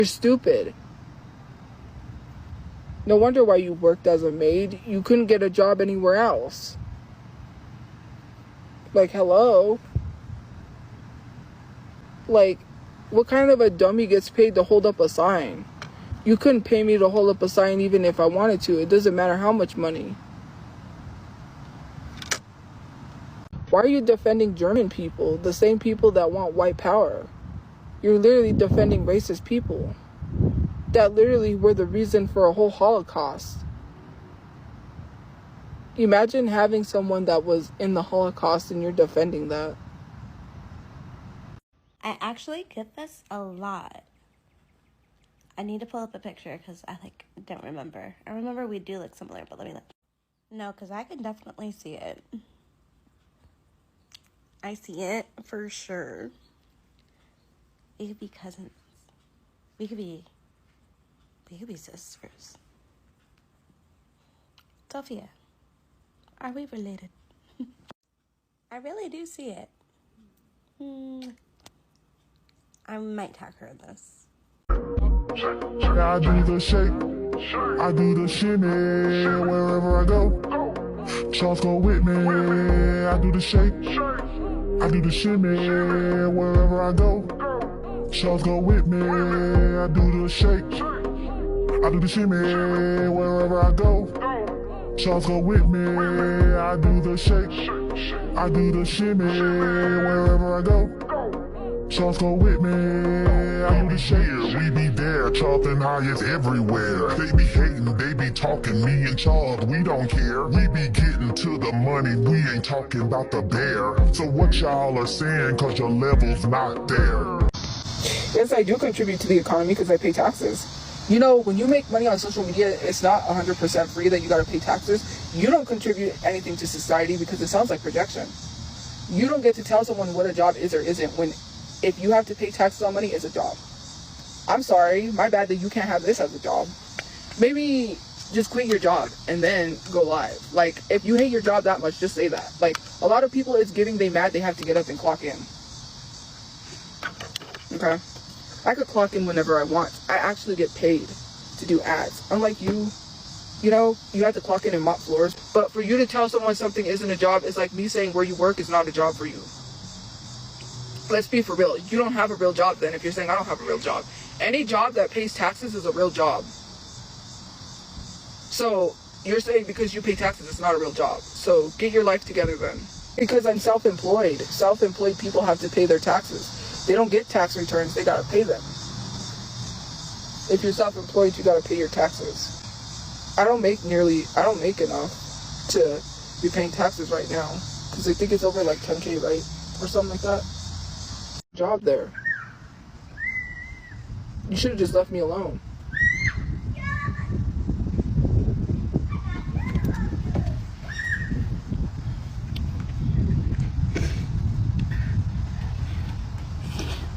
You're stupid. No wonder why you worked as a maid. You couldn't get a job anywhere else. Like, hello? Like, what kind of a dummy gets paid to hold up a sign? You couldn't pay me to hold up a sign even if I wanted to. It doesn't matter how much money. Why are you defending German people? The same people that want white power. You're literally defending racist people that literally were the reason for a whole Holocaust. Imagine having someone that was in the Holocaust and you're defending that. I actually get this a lot. I need to pull up a picture because I don't remember. I remember we do look similar, but let me look. No, because I can definitely see it. I see it for sure. We could be cousins. We could be sisters. Sophia, are we related? I really do see it. I might tag her in this. I do the shake, I do the shimmy wherever I go. Charles go with me. I do the shake, I do the shimmy wherever I go. Charles go with me. I do the shake, I do the shimmy wherever I go. Charles go with me. I do the shake, I do the shimmy wherever I go. Charles go with me. I do the shake. We be there, Charles and I is everywhere. They be hating, they be talking, me and Charles, we don't care. We be getting to the money, we ain't talking about the bear. So what y'all are saying, cause your level's not there. Yes, I do contribute to the economy because I pay taxes. You know, when you make money on social media, it's not 100% free that you gotta pay taxes. You don't contribute anything to society because it sounds like projection. You don't get to tell someone what a job is or isn't when if you have to pay taxes on money, it's a job. I'm sorry, my bad that you can't have this as a job. Maybe just quit your job and then go live. Like, if you hate your job that much, just say that. Like, a lot of people, it's giving they mad they have to get up and clock in. Okay? I could clock in whenever I want. I actually get paid to do ads. Unlike you, you know, you have to clock in and mop floors. But for you to tell someone something isn't a job, it's like me saying where you work is not a job for you. Let's be for real. You don't have a real job then if you're saying I don't have a real job. Any job that pays taxes is a real job. So you're saying because you pay taxes it's not a real job. So get your life together then. Because I'm self-employed. Self-employed people have to pay their taxes. They don't get tax returns, they gotta pay them. If you're self-employed, you gotta pay your taxes. I don't make enough to be paying taxes right now. Because I think it's over like 10K, right? Or something like that. Job there. You should have just left me alone.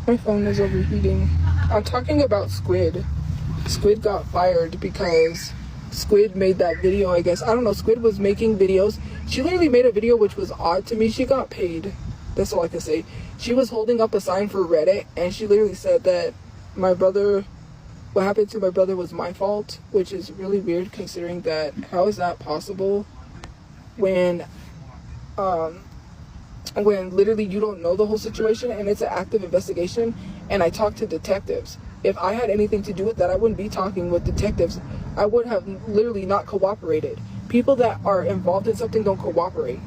My phone is overheating. I'm talking about Squid. Squid got fired because Squid made that video, I guess. I don't know, Squid was making videos. She literally made a video which was odd to me. She got paid. That's all I can say. She was holding up a sign for Reddit and she literally said that what happened to my brother was my fault, which is really weird considering that how is that possible when literally you don't know the whole situation and it's an active investigation and I talked to detectives. If I had anything to do with that, I wouldn't be talking with detectives. I would have literally not cooperated. People that are involved in something don't cooperate.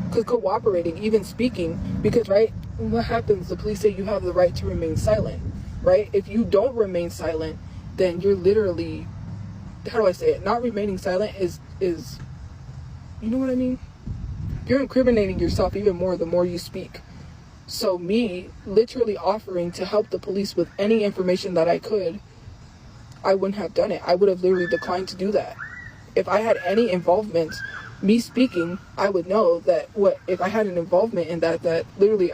Because cooperating, even speaking, because, right, what happens? The police say you have the right to remain silent, right? If you don't remain silent, then you're literally, how do I say it? Not remaining silent is you know what I mean? You're incriminating yourself even more the more you speak. So me literally offering to help the police with any information that I could, I wouldn't have done it. I would have literally declined to do that. If I had any involvement, me speaking, I would know that if I had an involvement in that literally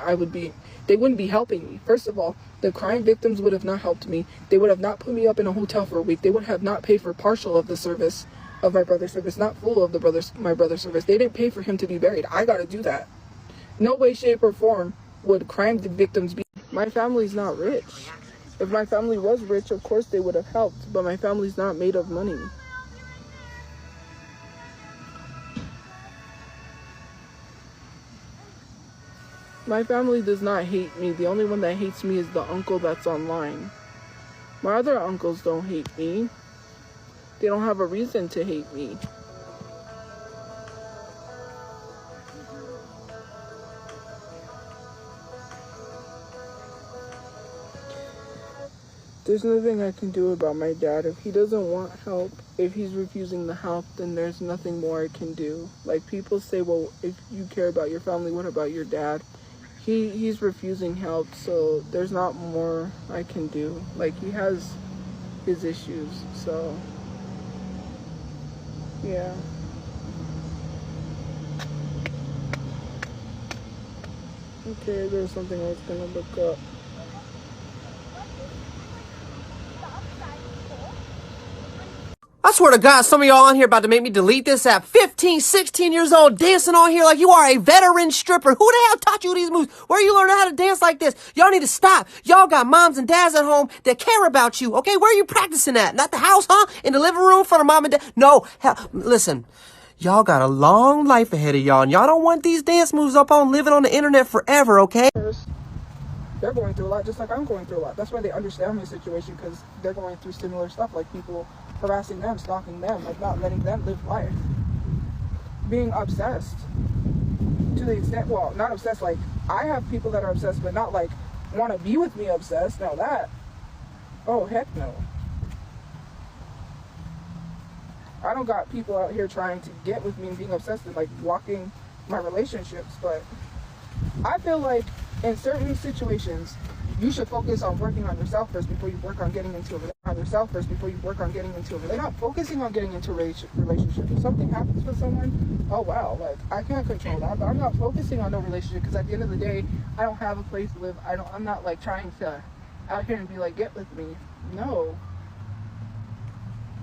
they wouldn't be helping me. First of all, the crime victims would have not helped me. They would have not put me up in a hotel for a week. They would have not paid for partial of the service of my brother's service, not full of my brother's service. They didn't pay for him to be buried. I gotta do that. No way, shape, or form would crime victims be. My family's not rich. If my family was rich, of course they would have helped, but my family's not made of money. My family does not hate me. The only one that hates me is the uncle that's online. My other uncles don't hate me. They don't have a reason to hate me. There's nothing I can do about my dad. If he doesn't want help, if he's refusing the help, then there's nothing more I can do. Like, people say, well, if you care about your family, what about your dad? He's refusing help, so there's not more I can do. Like, he has his issues, so yeah. Okay, there's something I was gonna look up. I swear to God, some of y'all on here about to make me delete this at 15, 16 years old, dancing on here like you are a veteran stripper. Who the hell taught you these moves? Where you learning how to dance like this? Y'all need to stop. Y'all got moms and dads at home that care about you, okay? Where are you practicing at? Not the house, huh? In the living room in front of mom and dad? No, hell, listen. Y'all got a long life ahead of y'all, and y'all don't want these dance moves up on living on the internet forever, okay? They're going through a lot, just like I'm going through a lot. That's why they understand my situation, because they're going through similar stuff, like people harassing them, stalking them, like not letting them live life. Being obsessed to the extent, well, not obsessed, like I have people that are obsessed, but not like want to be with me obsessed. Now that, oh heck no. I don't got people out here trying to get with me and being obsessed with like blocking my relationships, but I feel like in certain situations, you should focus on working on yourself first before you work on getting into a relationship. They're not focusing on getting into a relationship. If something happens with someone, oh wow, like I can't control that, but I'm not focusing on no relationship, because at the end of the day, I don't have a place to live. I'm not like trying to out here and be like, get with me. No.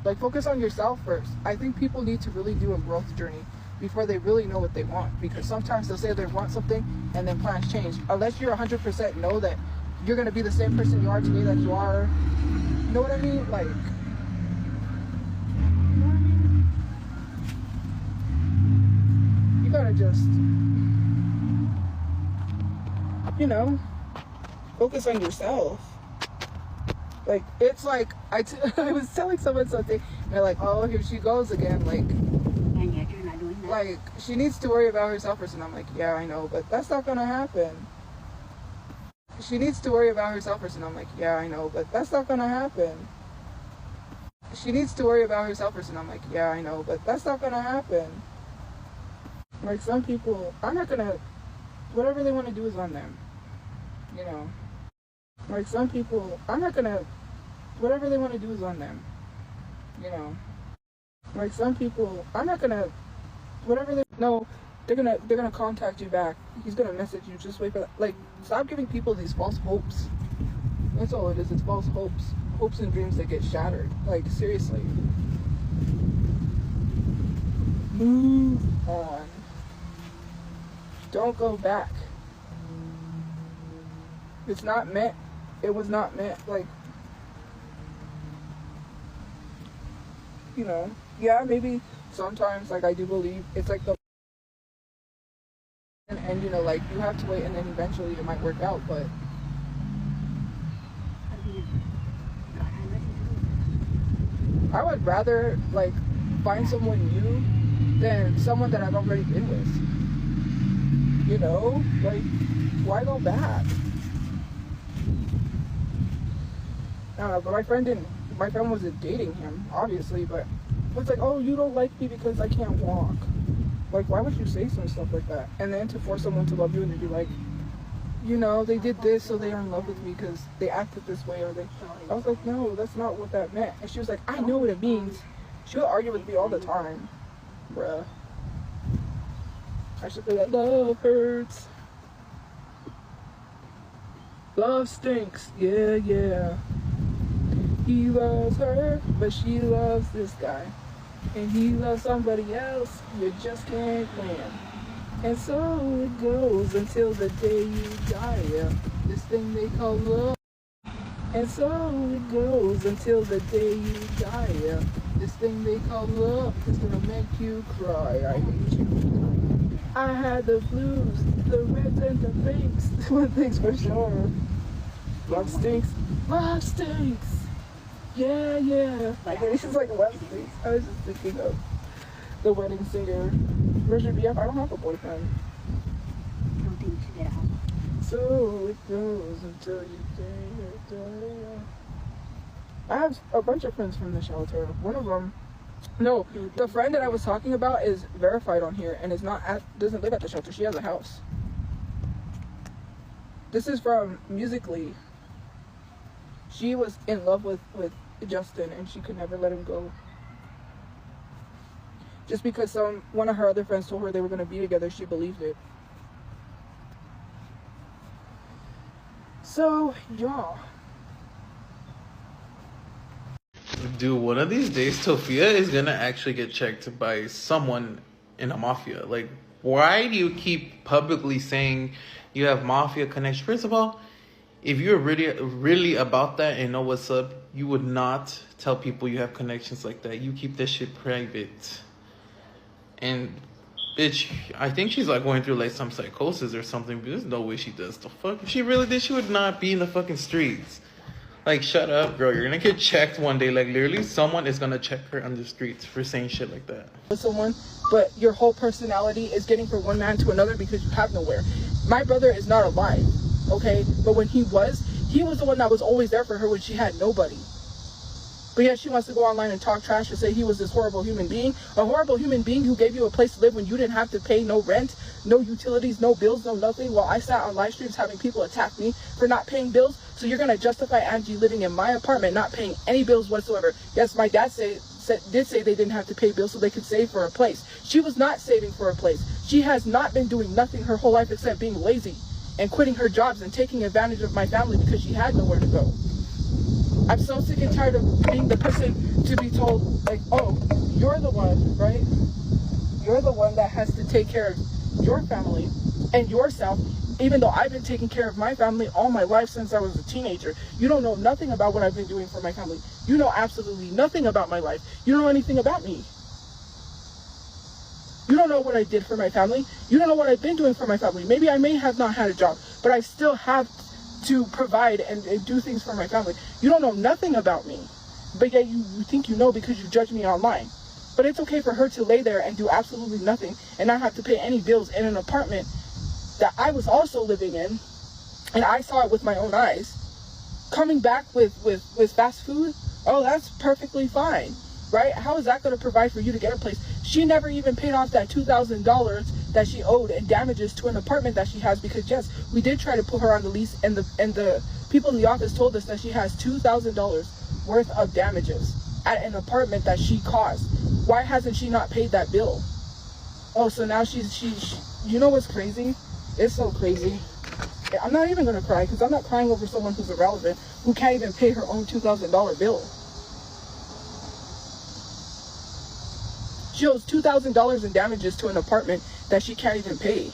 Like, focus on yourself first. I think people need to really do a growth journey before they really know what they want, because sometimes they'll say they want something and then plans change. Unless you're 100% know that you're going to be the same person you are today that you are, you know what I mean? Like, you gotta just, you know, focus on yourself. Like, it's like, I was telling someone something, and they're like, oh, here she goes again, like, she needs to worry about herself first, and I'm like, yeah, I know, but that's not gonna happen. She needs to worry about herself first, and I'm like, yeah, I know, but that's not gonna happen. She needs to worry about herself first, and I'm like, yeah, I know, but that's not gonna happen. Like, some people, I'm not gonna, whatever they want to do is on them, you know. Like, some people, I'm not gonna, whatever they want to do is on them, you know. Like, some people, I'm not gonna, whatever they, no, they're gonna contact you back. He's gonna message you, just wait for that. Like, stop giving people these false hopes. That's all it is, it's false hopes. Hopes and dreams that get shattered. Like, seriously. Move on. Don't go back. It's not meant. It was not meant. Like, you know, yeah, maybe sometimes, like, I do believe it's like the and you know, like, you have to wait, and then eventually it might work out, but I would rather, like, find someone new than someone that I've already been with. You know, like, why go back? I don't know, but my friend wasn't dating him, obviously, but it's like, oh, you don't like me because I can't walk. Like, why would you say some stuff like that? And then to force someone to love you and to be like, you know, they did this, so they are in love with me because they acted this way, or they, I was like, no, that's not what that meant. And she was like, I know what it means. She would argue with me all the time. Bruh. I should be like, love hurts. Love stinks. Yeah, yeah. He loves her, but she loves this guy. And he loves somebody else, you just can't win. And so it goes until the day you die. Yeah. This thing they call love. And so it goes until the day you die. Yeah. This thing they call love is gonna make you cry. I hate you. I had the blues, the reds and the pinks. One thing's for sure. Love stinks. Love stinks. Yeah, yeah. I think she's like love stinks. I was just thinking of the wedding singer. Where's your BF? I don't have a boyfriend. I don't think you should get out. So it goes until you die. I have a bunch of friends from the shelter. One of them, no, the friend that I was talking about is verified on here and is not doesn't live at the shelter. She has a house. This is from Musically. She was in love with Justin and she could never let him go. Just because one of her other friends told her they were going to be together, she believed it. So, yeah. Dude, one of these days, Sophia is gonna actually get checked by someone in a mafia. Like, why do you keep publicly saying you have mafia connection? First of all, if you're really about that and know what's up, you would not tell people you have connections like that. You keep that shit private. And bitch, I think she's like going through like some psychosis or something, but there's no way she does. The fuck? If she really did, she would not be in the fucking streets. Like, shut up, girl. You're gonna get checked one day. Like, literally, someone is gonna check her on the streets for saying shit like that. With someone, but your whole personality is getting from one man to another because you have nowhere. My brother is not alive, okay? But when he was the one that was always there for her when she had nobody. But yeah, she wants to go online and talk trash and say he was this horrible human being. A horrible human being who gave you a place to live when you didn't have to pay no rent, no utilities, no bills, no nothing. While I sat on live streams having people attack me for not paying bills. So you're going to justify Angie living in my apartment, not paying any bills whatsoever. Yes, my dad did say they didn't have to pay bills so they could save for a place. She was not saving for a place. She has not been doing nothing her whole life except being lazy and quitting her jobs and taking advantage of my family because she had nowhere to go. I'm so sick and tired of being the person to be told, like, oh, you're the one, right? You're the one that has to take care of your family and yourself, even though I've been taking care of my family all my life since I was a teenager. You don't know nothing about what I've been doing for my family. You know absolutely nothing about my life. You don't know anything about me. You don't know what I did for my family. You don't know what I've been doing for my family. Maybe I may have not had a job, but I still have to provide and do things for my family. You don't know nothing about me, but yet you think you know because you judge me online. But it's okay for her to lay there and do absolutely nothing and not have to pay any bills in an apartment that I was also living in, and I saw it with my own eyes. Coming back with fast food, oh, that's perfectly fine, right? How is that going to provide for you to get a place? She never even paid off that $2,000 that she owed in damages to an apartment that she has, because yes, we did try to put her on the lease, and the people in the office told us that she has $2,000 worth of damages at an apartment that she caused. Why hasn't she not paid that bill? Oh, so now she's you know what's crazy? It's so crazy. I'm not even gonna cry because I'm not crying over someone who's irrelevant, who can't even pay her own $2,000 bill. She owes $2,000 in damages to an apartment that she can't even pay.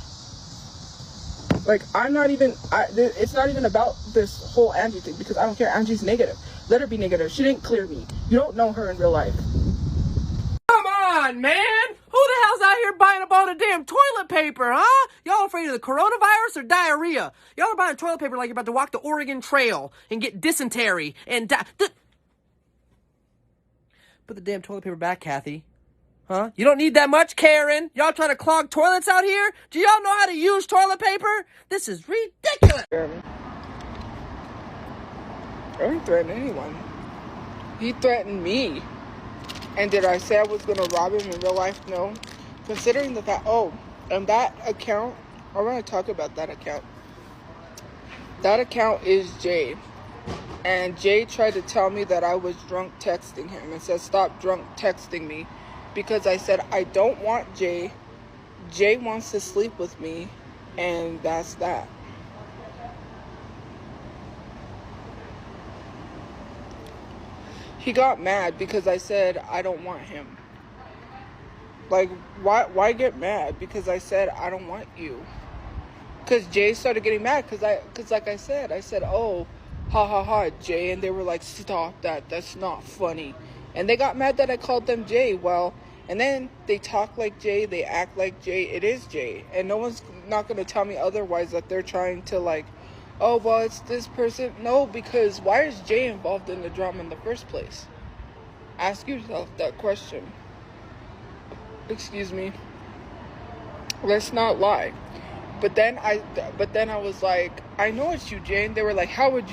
Like, it's not even about this whole Angie thing, because I don't care. Angie's negative. Let her be negative. She didn't clear me. You don't know her in real life. Come on, man! Who the hell's out here buying up all the damn toilet paper, huh? Y'all afraid of the coronavirus or diarrhea? Y'all are buying toilet paper like you're about to walk the Oregon Trail and get dysentery and die. Put the damn toilet paper back, Kathy. Huh? You don't need that much, Karen. Y'all trying to clog toilets out here? Do y'all know how to use toilet paper? This is ridiculous. I didn't threaten anyone. He threatened me. And did I say I was going to rob him in real life? No. Considering the fact, and that account, I want to talk about that account. That account is Jay. And Jay tried to tell me that I was drunk texting him and said, stop drunk texting me. Because I said, I don't want Jay. Jay wants to sleep with me. And that's that. He got mad because I said I don't want him. Like, why get mad? Because I said I don't want you. Because Jay started getting mad because like I said, oh, ha ha ha, Jay. And they were like, stop that. That's not funny. And they got mad that I called them Jay. Well, and then they talk like Jay. They act like Jay. It is Jay. And no one's not going to tell me otherwise that they're trying to like, oh, well, it's this person. No, because why is Jay involved in the drama in the first place? Ask yourself that question. Excuse me. Let's not lie. But then I was like, I know it's you, Jay. And they were like, how did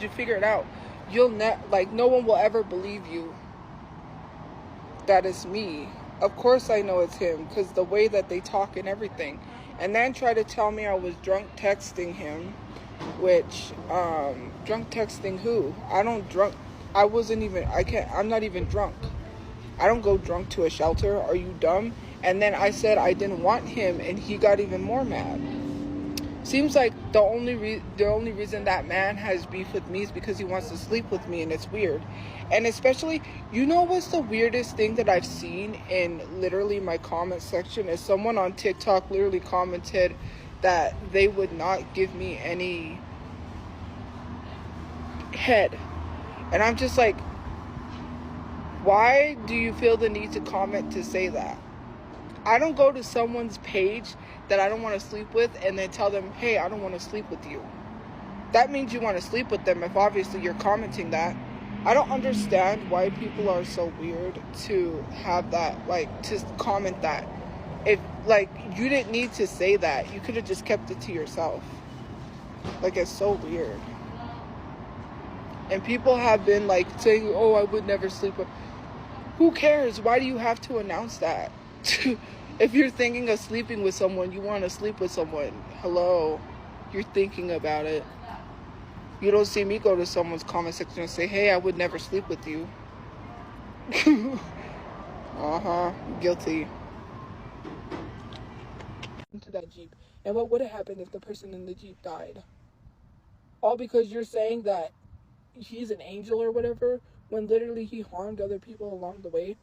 you figure it out? No one will ever believe you that it's me. Of course I know it's him, because the way that they talk and everything. And then try to tell me I was drunk texting him, which, drunk texting who? I'm not even drunk. I don't go drunk to a shelter. Are you dumb? And then I said I didn't want him, and he got even more mad. Seems like the only reason that man has beef with me is because he wants to sleep with me, and it's weird. And especially, you know what's the weirdest thing that I've seen in literally my comment section is someone on TikTok literally commented that they would not give me any head. And I'm just like, why do you feel the need to comment to say that? I don't go to someone's page that I don't want to sleep with and then tell them, hey, I don't want to sleep with you. That means you want to sleep with them if obviously you're commenting that. I don't understand why people are so weird to have that, like, to comment that. If, like, you didn't need to say that. You could have just kept it to yourself. Like, it's so weird. And people have been, like, saying, oh, I would never sleep with... Who cares? Why do you have to announce that? If you're thinking of sleeping with someone, you want to sleep with someone. Hello. You're thinking about it. You don't see me go to someone's comment section and say, hey, I would never sleep with you. Guilty. Into that Jeep. And what would have happened if the person in the Jeep died? All because you're saying that he's an angel or whatever, when literally he harmed other people along the way.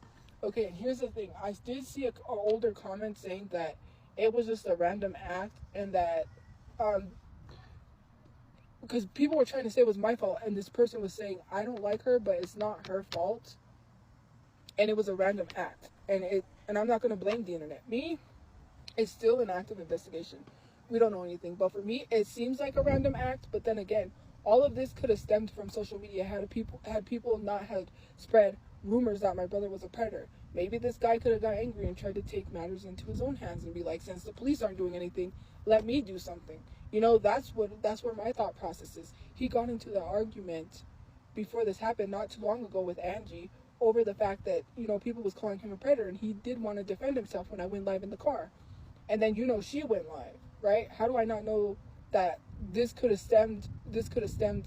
Okay, and here's the thing. I did see an older comment saying that it was just a random act and that, because people were trying to say it was my fault, and this person was saying, I don't like her, but it's not her fault. And it was a random act. And I'm not going to blame the internet. Me, it's still an active investigation. We don't know anything. But for me, it seems like a random act. But then again, all of this could have stemmed from social media had people not had spread rumors that my brother was a predator. Maybe this guy could have got angry and tried to take matters into his own hands and be like, since the police aren't doing anything, let me do something. You know, that's where my thought process is. He got into the argument before this happened not too long ago with Angie over the fact that, you know, people was calling him a predator, and he did want to defend himself when I went live in the car. And then, you know, she went live, right? How do I not know that this could have stemmed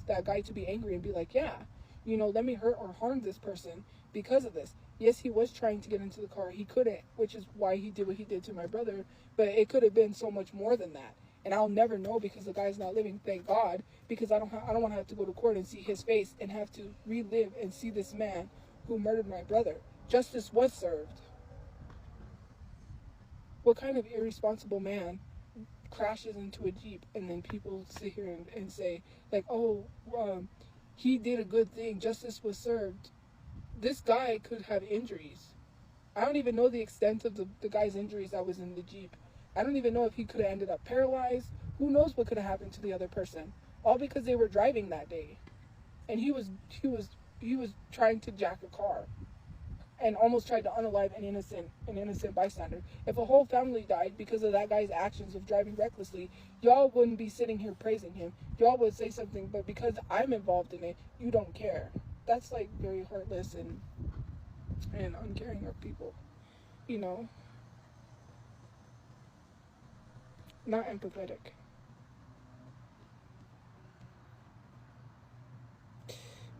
that guy to be angry and be like, yeah, you know, let me hurt or harm this person because of this. Yes, he was trying to get into the car. He couldn't, which is why he did what he did to my brother. But it could have been so much more than that. And I'll never know because the guy's not living, thank God, because I don't want to have to go to court and see his face and have to relive and see this man who murdered my brother. Justice was served. What kind of irresponsible man crashes into a Jeep and then people sit here and say, like, oh, he did a good thing, justice was served? This guy could have injuries. I don't even know the extent of the guy's injuries that was in the Jeep. I don't even know if he could have ended up paralyzed. Who knows what could have happened to the other person? All because they were driving that day. And he was trying to jack a car and almost tried to unalive an innocent bystander. If a whole family died because of that guy's actions of driving recklessly, y'all wouldn't be sitting here praising him. Y'all would say something, but because I'm involved in it, you don't care. That's like very heartless and uncaring of people, you know. Not empathetic.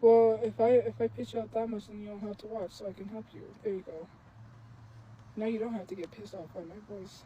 Well, if I pitch out that much, then you don't have to watch, so I can help you. There you go. Now you don't have to get pissed off by my voice.